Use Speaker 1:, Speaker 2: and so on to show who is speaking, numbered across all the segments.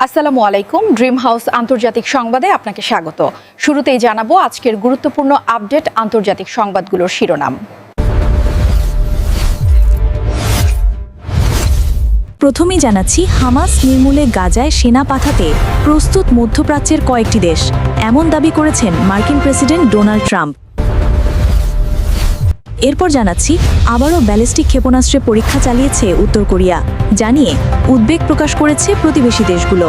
Speaker 1: আসসালামু আলাইকুম। Dream house আন্তর্জাতিক সংবাদে আপনাকে স্বাগত। শুরুতেই জানাবো আজকের গুরুত্বপূর্ণ আপডেট আন্তর্জাতিক সংবাদগুলোর শিরোনাম।
Speaker 2: প্রথমেই জানাচ্ছি, হামাস নির্মূলে গাজায় সেনা পাঠাতে প্রস্তুত মধ্যপ্রাচ্যের কয়েকটি দেশ, এমন দাবি করেছেন মার্কিন প্রেসিডেন্ট ডোনাল্ড ট্রাম্প। এরপর জানাচ্ছি, আবারও ব্যালিস্টিক ক্ষেপণাস্ত্রের পরীক্ষা চালিয়েছে উত্তর কোরিয়া, জানিয়ে উদ্বেগ প্রকাশ করেছে প্রতিবেশী দেশগুলো।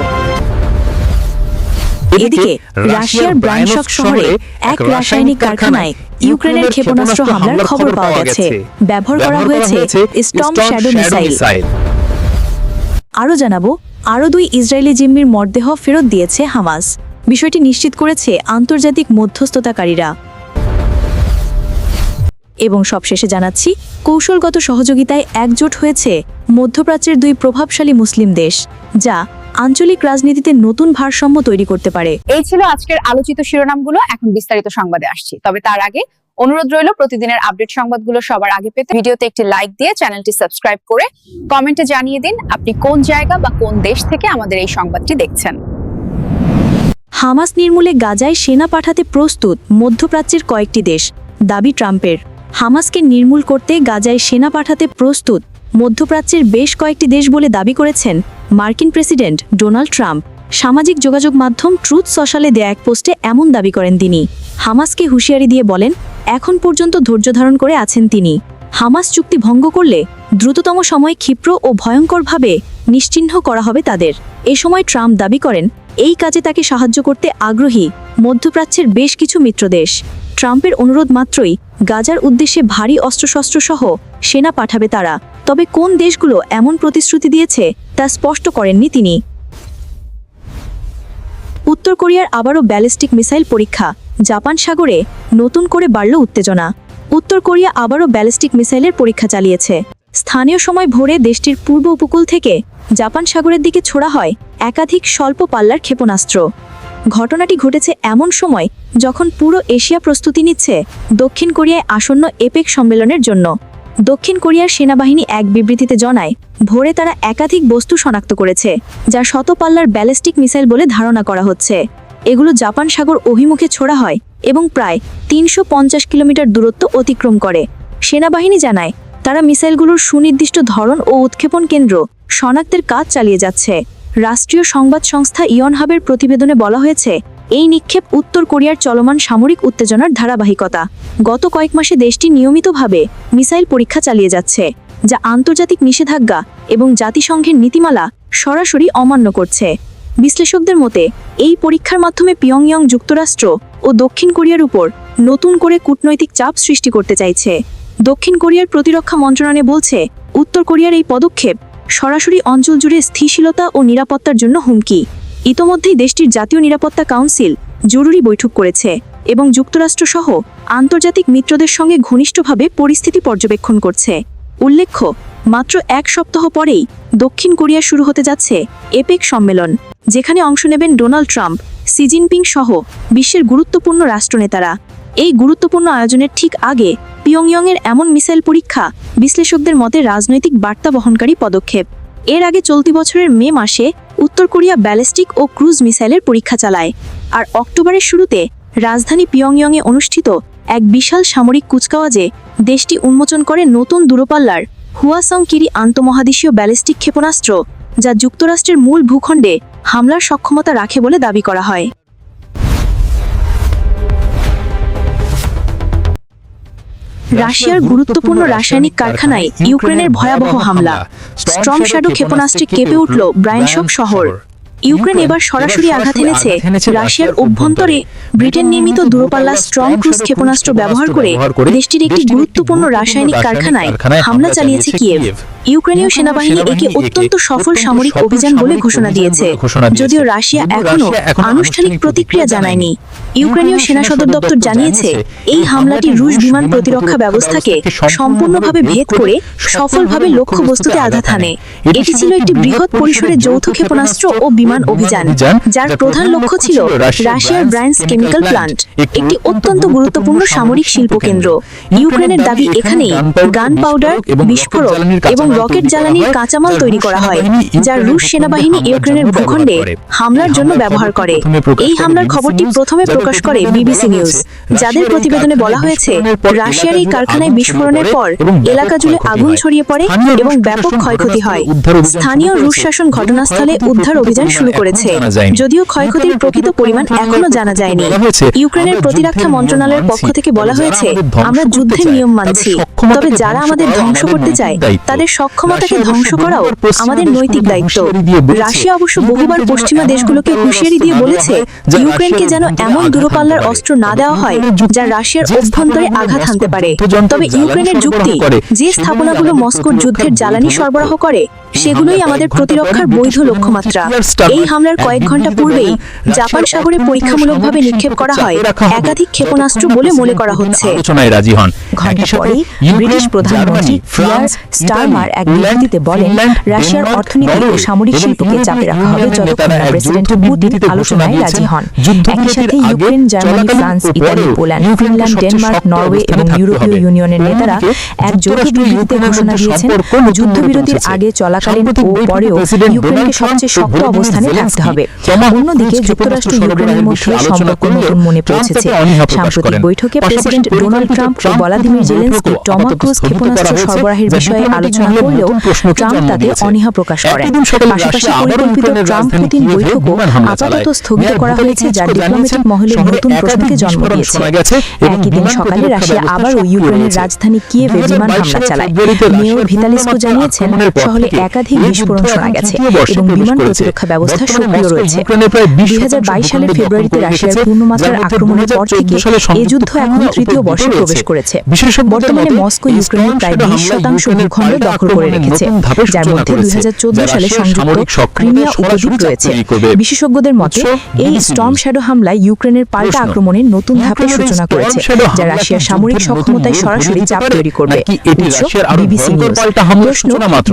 Speaker 2: এদিকে রাশিয়ার ব্রায়ানস্ক শহরে এক রাসায়নিক কারখানায় ইউক্রেনের ক্ষেপণাস্ত্র হামলার খবর পাওয়া গেছে। ব্যবহার করা হয়েছে স্টর্ম শ্যাডো মিসাইল। আরও জানাবো, আরও 2 ইসরায়েলি জিম্মির মরদেহ ফেরত দিয়েছে হামাস। বিষয়টি নিশ্চিত করেছে আন্তর্জাতিক মধ্যস্থতাকারীরা। এবং সবশেষে জানাচ্ছি, কৌশলগত সহযোগিতায় একজোট হয়েছে মধ্যপ্রাচ্যের 2 প্রভাবশালী মুসলিম দেশ, যা আঞ্চলিক রাজনীতিতে নতুন ভারসাম্য তৈরি করতে পারে।
Speaker 1: এই ছিল আজকের আলোচিত শিরোনামগুলো। এখন বিস্তারিত সংবাদে আসছি। তবে তার আগে অনুরোধ রইল, প্রতিদিনের আপডেট সংবাদগুলো সবার আগে পেতে ভিডিওতে একটি লাইক দিয়ে চ্যানেলটি সাবস্ক্রাইব করে কমেন্টে জানিয়ে দিন আপনি কোন জায়গা বা কোন দেশ থেকে আমাদের এই সংবাদটি দেখছেন।
Speaker 2: হামাস নির্মূলে গাজায় সেনা পাঠাতে প্রস্তুত মধ্যপ্রাচ্যের কয়েকটি দেশ, দাবি ট্রাম্পের। হামাসকে নির্মূল করতে গাজায় সেনা পাঠাতে প্রস্তুত মধ্যপ্রাচ্যের বেশ কয়েকটি দেশ বলে দাবি করেছেন মার্কিন প্রেসিডেন্ট ডোনাল্ড ট্রাম্প। সামাজিক যোগাযোগ মাধ্যম ট্রুথ সোশ্যালে দেয়া এক পোস্টে এমন দাবি করেন তিনি। হামাসকে হুঁশিয়ারি দিয়ে বলেন, এখন পর্যন্ত ধৈর্য ধারণ করে আছেন তিনি। হামাস চুক্তি ভঙ্গ করলে দ্রুততম সময়ে ক্ষিপ্র ও ভয়ঙ্করভাবে নিশ্চিহ্ন করা হবে তাদের। এ সময় ট্রাম্প দাবি করেন, এই কাজে তাকে সাহায্য করতে আগ্রহী মধ্যপ্রাচ্যের বেশ কিছু মিত্রদেশ। ট্রাম্পের অনুরোধ মাত্রই গাজার উদ্দেশ্যে ভারী অস্ত্রশস্ত্র সহ সেনা পাঠাবে তারা। তবে কোন দেশগুলো এমন প্রতিশ্রুতি দিয়েছে তা স্পষ্ট করেননি তিনি। উত্তর কোরিয়ার আবারও ব্যালিস্টিক মিসাইল পরীক্ষা, জাপান সাগরে নতুন করে বাড়ল উত্তেজনা। উত্তর কোরিয়া আবারও ব্যালিস্টিক মিসাইলের পরীক্ষা চালিয়েছে। স্থানীয় সময় ভোরে দেশটির পূর্ব উপকূল থেকে জাপান সাগরের দিকে ছোড়া হয় একাধিক স্বল্প পাল্লার ক্ষেপণাস্ত্র। ঘটনাটি ঘটেছে এমন সময় যখন পুরো এশিয়া প্রস্তুতি নিচ্ছে দক্ষিণ কোরিয়ায় আসন্ন এপেক সম্মেলনের জন্য। দক্ষিণ কোরিয়ার সেনাবাহিনী এক বিবৃতিতে জানায়, ভোরে তারা একাধিক বস্তু শনাক্ত করেছে, যা শত পাল্লার ব্যালিস্টিক মিসাইল বলে ধারণা করা হচ্ছে। এগুলো জাপান সাগর অভিমুখে ছোড়া হয় এবং প্রায় 350 কিলোমিটার দূরত্ব অতিক্রম করে। সেনাবাহিনী জানায়, তারা মিসাইলগুলোর সুনির্দিষ্ট ধরন ও উৎক্ষেপণ কেন্দ্র শনাক্তের কাজ চালিয়ে যাচ্ছে। রাষ্ট্রীয় সংবাদ সংস্থা ইয়নহাবের প্রতিবেদনে বলা হয়েছে, এই নিক্ষেপ উত্তর কোরিয়ার চলমান সামরিক উত্তেজনার ধারাবাহিকতা। গত কয়েক মাসে দেশটি নিয়মিতভাবে মিসাইল পরীক্ষা চালিয়ে যাচ্ছে, যা আন্তর্জাতিক নিষেধাজ্ঞা এবং জাতিসংঘের নীতিমালা সরাসরি অমান্য করছে। বিশ্লেষকদের মতে, এই পরীক্ষার মাধ্যমে পিয়ংইয়ং যুক্তরাষ্ট্র ও দক্ষিণ কোরিয়ার উপর নতুন করে কূটনৈতিক চাপ সৃষ্টি করতে চাইছে। দক্ষিণ কোরিয়ার প্রতিরক্ষা মন্ত্রণালয় বলছে, উত্তর কোরিয়ার এই পদক্ষেপ সরাসরি অঞ্চল জুড়ে স্থিতিশীলতা ও নিরাপত্তার জন্য হুমকি। ইতোমধ্যেই দেশটির জাতীয় নিরাপত্তা কাউন্সিল জরুরি বৈঠক করেছে এবং যুক্তরাষ্ট্র সহ আন্তর্জাতিক মিত্রদের সঙ্গে ঘনিষ্ঠভাবে পরিস্থিতি পর্যবেক্ষণ করছে। উল্লেখ্য, মাত্র 1 সপ্তাহ পরেই দক্ষিণ কোরিয়া শুরু হতে যাচ্ছে এপেক সম্মেলন, যেখানে অংশ নেবেন ডোনাল্ড ট্রাম্প, শি জিনপিং সহ বিশ্বের গুরুত্বপূর্ণ রাষ্ট্রনেতারা। এই গুরুত্বপূর্ণ আয়োজনের ঠিক আগে পিয়ংইয়ংয়ের এমন মিসাইল পরীক্ষা বিশ্লেষকদের মতে রাজনৈতিক বার্তা বহনকারী পদক্ষেপ। এর আগে চলতি বছরের মে মাসে উত্তর কোরিয়া ব্যালিস্টিক ও ক্রুজ মিসাইলের পরীক্ষা চালায়, আর অক্টোবরের শুরুতে রাজধানী পিয়ংইয়ংয়ে অনুষ্ঠিত এক বিশাল সামরিক কুচকাওয়াজে দেশটি উন্মোচন করে নতুন দূরপাল্লার হুয়াসং কিরি আন্তঃমহাদেশীয় ব্যালিস্টিক ক্ষেপণাস্ত্র, যা যুক্তরাষ্ট্রের মূল ভূখণ্ডে হামলার সক্ষমতা রাখে বলে দাবি করা হয়। রাশিয়ার গুরুত্বপূর্ণ রাসায়নিক কারখানায় ইউক্রেনের ভয়াবহ হামলা। স্টর্ম শ্যাডো ক্ষেপণাস্ত্রে কেঁপে উঠল ব্রায়ানস্ক শহর। ইউক্রেন এবার সরাসরি আঘাত এনেছে রাশিয়ার অভ্যন্তরে। ব্রিটেন নির্মিত দূরপাল্লা স্ট্রং ক্রুজ ক্ষেপণাস্ত্র ব্যবহার করে দেশটির একটি গুরুত্বপূর্ণ রাসায়নিক কারখানায় হামলা চালিয়েছে কিয়েভ। ইউক্রেনীয় সেনাবাহিনী একে অত্যন্ত সফল সামরিক অভিযান বলে ঘোষণা দিয়েছে, যদিও রাশিয়া এখনও আনুষ্ঠানিক প্রতিক্রিয়া জানায়নি। ইউক্রেনীয় সেনা সদর দপ্তর জানিয়েছে, এই হামলাটি রুশ বিমান প্রতিরক্ষা ব্যবস্থাকে সম্পূর্ণভাবে ভেদ করে সফলভাবে লক্ষ্যবস্তুতে আঘাত হানে। এটি ছিল একটি বৃহৎ পরিসরের যৌথ ক্ষেপণাস্ত্র ও বিমান অভিযান, যার প্রধান লক্ষ্য ছিল রাশিয়ার ব্রায়ানস্ক কেমিক্যাল প্লান্ট, একটি অত্যন্ত গুরুত্বপূর্ণ সামরিক শিল্প কেন্দ্র। ইউক্রেনের দাবি, এখানেই গান পাউডার, বিস্ফোরক এবং রকেট জ্বালানির কাঁচামাল তৈরি করা হয়, যা রুশ সেনাবাহিনী ইউক্রেনের ভূখণ্ডে হামলার জন্য ব্যবহার করে। এই হামলার খবরটি প্রথমে প্রকাশ করে বিবিসি নিউজ, যাদের প্রতিবেদনে বলা হয়েছে রাশিয়ার এই কারখানায় বিস্ফোরণের পর এলাকা জুড়ে আগুন ছড়িয়ে পড়ে এবং ব্যাপক ক্ষয়ক্ষতি হয়। স্থানীয় রুশ শাসন ঘটনাস্থলে উদ্ধার অভিযান শুরু করেছে, যদিও ক্ষয়ক্ষতির প্রকৃত পরিমাণ এখনো জানা যায়নি। ইউক্রেনের প্রতিরক্ষা মন্ত্রণালয়ের পক্ষ থেকে বলা হয়েছে, আমরা যুদ্ধের নিয়ম মানছি, তবে যারা আমাদের ধ্বংস করতে চায় তাদের সক্ষমতাকে ধ্বংস করাও আমাদের নৈতিক দায়িত্ব। রাশিয়া অবশ্য বহুবার পশ্চিমা দেশগুলোকে হুঁশিয়ারি দিয়ে বলেছে ইউক্রেনকে যেন এমন দূরপাল্লার অস্ত্র না দেওয়া হয় যা রাশিয়ার অভ্যন্তরে আঘাত হানতে পারে। তবে ইউক্রেনের যুক্তি, যে স্থাপনাগুলো মস্কোর যুদ্ধের জ্বালানি সরবরাহ করে সেগুলোই আমাদের প্রতিরক্ষার বৈধ লক্ষ্যমাত্রা। এই হামলার কয়েক ঘন্টা পূর্বেই জাপান সাগরে পরীক্ষামূলকভাবে নিক্ষেপ করা হয় একাধিক ক্ষেপণাস্ত্র বলে মনে করা হচ্ছে।
Speaker 3: ঘণ্টা পরেই ব্রিটিশ প্রধানমন্ত্রী কিয়ার স্টারমার এক বিবৃতিতে বলেন, রাশিয়ার অর্থনীতি ও সামরিক শিল্পকে চাপে রাখা হবে যতক্ষণ না প্রেসিডেন্ট পুতিন আলোচনায় রাজি হন। একই সাথে Ukraine, Germany, France, Italy, Poland, Finland, Denmark, Norway এবং ইউরোপীয় ইউনিয়নের নেতারা এক যৌথ বিবৃতিতে ঘোষণা দিয়েছেন, যুদ্ধবিরতির আগে চলাকালীন ও পরেও ইউক্রেনকে সবচেয়ে শক্ত অবস্থানে থাকতে হবে। অন্যদিকে যুক্তরাষ্ট্র ইউক্রেনের মধ্যে সম্পর্ক নতুন মনে পৌঁছেছে। সাম্প্রতিক বৈঠকে প্রেসিডেন্ট ডোনাল্ড ট্রাম্প ও ভলাদিমির জেলেনস্কি টমাহক ক্রুজ ক্ষেপণাস্ত্র সরবরাহের বিষয়ে আলোচনা করলেও ট্রাম্প তাতে অনীহা প্রকাশ করেন। পাশাপাশি পরিকল্পিত ট্রাম্প-পুতিন বৈঠকও আপাতত স্থগিত করা হয়েছে, যা ডিপ্লোম্যাটিক মহলে নতুন প্রশ্নকে জন্ম দিয়েছে। একই দিন সকালে রাশিয়া আবারও ইউক্রেনের রাজধানী কিয়েভে বিমান হামলা চালায়। মেয়র ভিতালিস্কো জানিয়েছেন, শহরে একাধিক বিস্ফোরণ শোনা গেছে এবং বিমান প্রতিরক্ষা ব্যবস্থা সক্রিয় রয়েছে। 2022 সালের ফেব্রুয়ারিতে রাশিয়ার পূর্ণমাত্রার আক্রমণের পর থেকে এই যুদ্ধ এখন তৃতীয় বর্ষে প্রবেশ করেছে। বর্তমানে মস্কো ইউক্রেনের প্রায় 20% ভূখণ্ড দখল করে রেখেছে, যার মধ্যে 2014 সালে সংযুক্ত ক্রিমিয়া উপদ্বীপ রয়েছে। বিশেষজ্ঞদের মতে এই স্টর্ম শ্যাডো হামলায় ইউক্রেনের পাল্টা আক্রমণের নতুন ধাপের সূচনা করেছে, যা রাশিয়ার সামরিক সক্ষমতায় সরাসরি চাপ তৈরি করবে। বিবিসি নিউজ প্রশ্ন,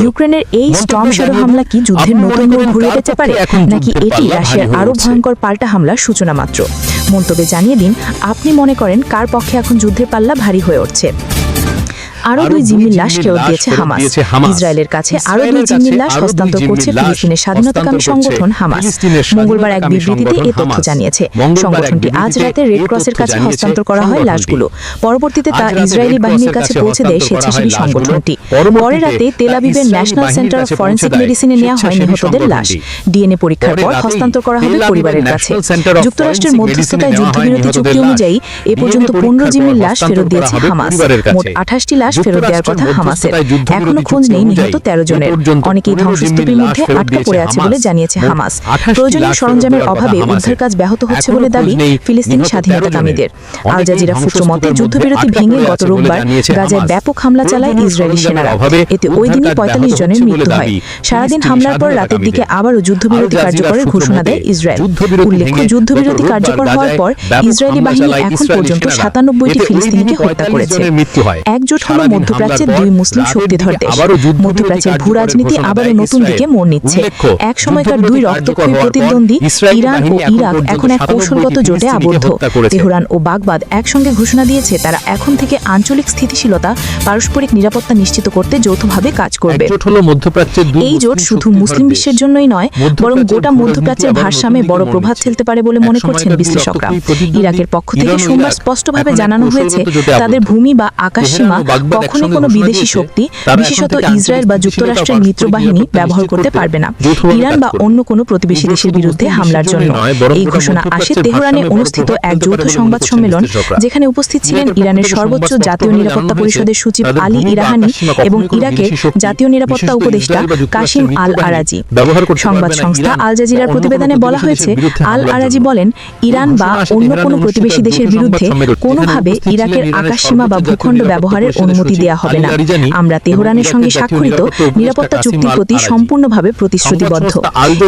Speaker 3: ইউক্রেনের এই স্টর্ম শ্যাডো হামলা কি যুদ্ধের নতুন মোড় ঘুরিয়ে দিতে পারে, নাকি এটি রাশিয়ার আরো ভয়ঙ্কর পাল্টা হামলার সূচনা মাত্র? মন্তব্যে জানিয়ে দিন আপনি মনে করেন কার পক্ষে এখন যুদ্ধের পাল্লা ভারী হয়ে উঠছে। আরো 2 জিম্মির লাশ ফেরত দিয়েছে হামাস। ইসরায়েলের কাছে আরো 2 জিম্মির লাশ হস্তান্তর করছে ফিলিস্তিনের স্বাধীনতাকামী সংগঠন হামাস। মঙ্গলবার এক বিবৃতিতে এ তথ্য জানিয়েছে। সংগঠনটি আজ রাতে রেড ক্রসের কাছে হস্তান্তর করা হয় লাশগুলো। পরবর্তীতে তা ইসরায়েলি বাহিনীর কাছে পৌঁছে দেয় স্বেচ্ছাসেবী সংগঠনটি। পরে রাতে তেল আবিবের ন্যাশনাল সেন্টার অফ ফরেনসিক মেডিসিনে নেওয়া হয় নিহতদের লাশ। ডিএনএ পরীক্ষার পর হস্তান্তর করা হবে পরিবারের কাছে। যুক্তরাষ্ট্রের মধ্যস্থতায় যুদ্ধবিরতি চুক্তি অনুযায়ী এ পর্যন্ত 15 জিম্মির লাশ ফেরত দিয়েছে হামাস। মোট 28টি লাশ ফেরত দেওয়ার কথা হামাসের। এখনো খোঁজ নেই নিহত 13 জনের। অনেকেই ধ্বংসস্তূপের মধ্যে আটকা পড়ে আছে বলে জানিয়েছে হামাস। প্রয়োজনীয় সরঞ্জামের অভাবে উদ্ধার কাজ ব্যাহত হচ্ছে বলে দাবি ফিলিস্তিনি স্বাধীনতাকামীদের। আল জাজিরা সূত্র মতে যুদ্ধবিরতি ভেঙে গত রোববার গাজায় ব্যাপক হামলা চালায় ইসরায়েলি সেনারা। এতে ওই দিনই 45 জনের মৃত্যু হয়। সারাদিন হামলার পর রাতের দিকে আবারও যুদ্ধবিরতি কার্যকরের ঘোষণা দেয় ইসরায়েল। উল্লেখ্য, যুদ্ধবিরতি কার্যকর হওয়ার পর ইসরায়েলি বাহিনী এখন পর্যন্ত 97টি ফিলিস্তিনিকে হত্যা করেছে। একজোট হল মধ্যপ্রাচ্যের 2 মুসলিম শক্তিধর দেশ। মধ্যপ্রাচ্যের ভূ রাজনীতি আবারও নতুন দিকে মোড় নিচ্ছে। এক সময়কার 2 রক্তক্ষয়ী প্রতিদ্বন্দ্বী ইরান ও ইরাক এখন এক কৌশলগত জোটে আবদ্ধ। তেহরান ও বাগদাদ একসঙ্গে ঘোষণা দিয়েছে তারা এখন থেকে আঞ্চলিক স্থিতিশীলতা, পারস্পরিক নিরাপত্তা নিশ্চিত করতে যৌথভাবে কাজ করবে। এই জোট শুধু মুসলিম বিশ্বের জন্যই নয়, বরং গোটা মধ্যপ্রাচ্যের ভারসাম্যে বড় প্রভাব ফেলতে পারে বলে মনে করছেন বিশ্লেষকরা। ইরাকের পক্ষ থেকে সোমবার স্পষ্টভাবে জানানো হয়েছে তাদের ভূমি বা আকাশসীমা কখনো কোনো বিদেশি শক্তি, বিশেষত ইসরায়েল বা যুক্তরাষ্ট্রের মিত্রবাহিনী ব্যবহার করতে পারবে না ইরান বা অন্য কোনো প্রতিবেশী দেশের বিরুদ্ধে হামলার জন্য। এই ঘোষণা আসে তেহরানে অনুষ্ঠিত এক যৌথ সংবাদ সম্মেলন, যেখানে উপস্থিত ছিলেন ইরানের সর্বোচ্চ জাতীয় নিরাপত্তা পরিষদের সচিব আলী ইরাহানি এবং ইরাকের জাতীয় নিরাপত্তা উপদেষ্টা কাশিম আল আরাজি। সংবাদ সংস্থা আল জাজিরার প্রতিবেদনে বলা হয়েছে, আল আরাজি বলেন, ইরান বা অন্য কোনো প্রতিবেশী দেশের বিরুদ্ধে কোনোভাবে ইরাকের আকাশসীমা বা ভূখণ্ড ব্যবহারের অনুমতি দেওয়া হবে না। আমরা তেহরানের সঙ্গে স্বাক্ষরিত নিরাপত্তা চুক্তির প্রতি সম্পূর্ণভাবে প্রতিশ্রুতিবদ্ধ।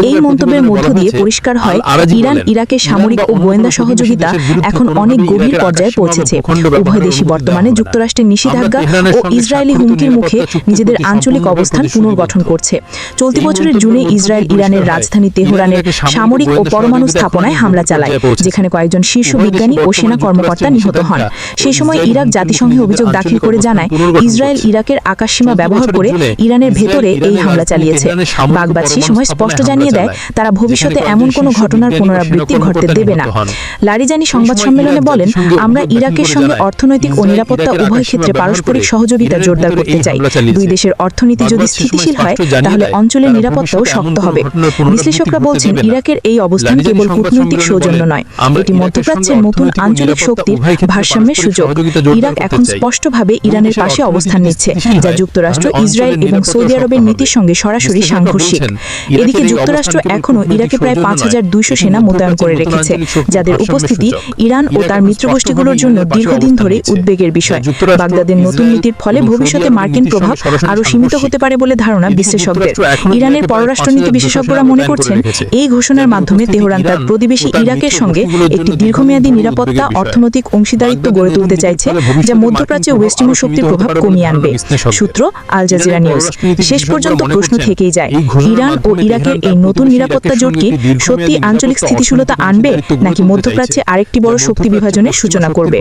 Speaker 3: এই মন্তব্যের মধ্য দিয়ে পরিষ্কার হয় ইরান ইরাকের সামরিক ও গোয়েন্দা সহযোগিতা এখন অনেক গভীর পর্যায়ে পৌঁছেছে। উভয় দেশই বর্তমানে যুক্তরাষ্ট্রের নিষেধাজ্ঞা ও ইসরায়েলি হুমকির মুখে নিজেদের আঞ্চলিক অবস্থান পুনর্গঠন করছে। চলতি বছরের জুনে ইসরায়েল ইরানের রাজধানী তেহরানের সামরিক ও পরমাণু স্থাপনায় হামলা চালায়, যেখানে কয়েকজন শীর্ষ বিজ্ঞানী ও সেনা কর্মকর্তা নিহত হন। সেই সময় ইরাক জাতিসংঘে অভিযোগ দাখিল করে জানায় ঘোষণায় ইসরায়েল ইরাকের আকাশসীমা ব্যবহার করে ইরানের ভেতরে এই হামলা চালিয়েছে। বাগদাদ সেই সময় স্পষ্ট জানিয়ে দেয় তারা ভবিষ্যতে এমন কোনো ঘটনার পুনরাবৃত্তি ঘটতে দেবে না। লারিজানি সংবাদ সম্মেলনে বলেন, আমরা ইরাকের সঙ্গে অর্থনৈতিক ও নিরাপত্তা উভয় ক্ষেত্রে পারস্পরিক সহযোগিতা জোরদার করতে চাই। দুই দেশের অর্থনীতি যদি স্থিতিশীল হয় তাহলে অঞ্চলের নিরাপত্তাও শক্ত হবে। বিশ্লেষকরা বলছেন, ইরাকের এই অবস্থান কেবল কূটনৈতিক সৌজন্য নয়, এটি মধ্যপ্রাচ্যের নতুন আঞ্চলিক শক্তির ভারসাম্যের সুযোগ। ইরাক এখন স্পষ্টভাবে ইরানের পাশে অবস্থান নিচ্ছে, যা যুক্তরাষ্ট্র, ইসরায়েল এবং সৌদি আরবের নীতির সঙ্গে সরাসরি সাংঘর্ষিক। এদিকে যুক্তরাষ্ট্র এখনও ইরাকে প্রায় 5200 সেনা মোতায়েন করে রেখেছে, যাদের উপস্থিতি ইরান ও তার মিত্রগোষ্ঠীগুলোর জন্য দীর্ঘদিন ধরে উদ্বেগের বিষয়। বাগদাদের নতুন নীতির ফলে ভবিষ্যতে মার্কিন প্রভাব আরও সীমিত হতে পারে বলে ধারণা বিশ্লেষকদের। ইরানের পররাষ্ট্রনীতি বিশেষজ্ঞরা মনে করছেন, এই ঘোষণার মাধ্যমে তেহরান তার প্রতিবেশী ইরাকের সঙ্গে একটি দীর্ঘমেয়াদী নিরাপত্তা অর্থনৈতিক অংশীদারিত্ব গড়ে তুলতে চাইছে, যা মধ্যপ্রাচ্যে ওয়েস্টিমো শক্তির প্রভাব কমিয়ে আনবে। সূত্র আল জাজিরা নিউজ। শেষ পর্যন্ত প্রশ্ন থেকেই যায়, ইরান ও ইরাকের এই নতুন নিরাপত্তা জোট কি সত্যি আঞ্চলিক স্থিতিশীলতা আনবে, নাকি মধ্যপ্রাচ্যে আরেকটি বড় শক্তি বিভাজনের সূচনা করবে?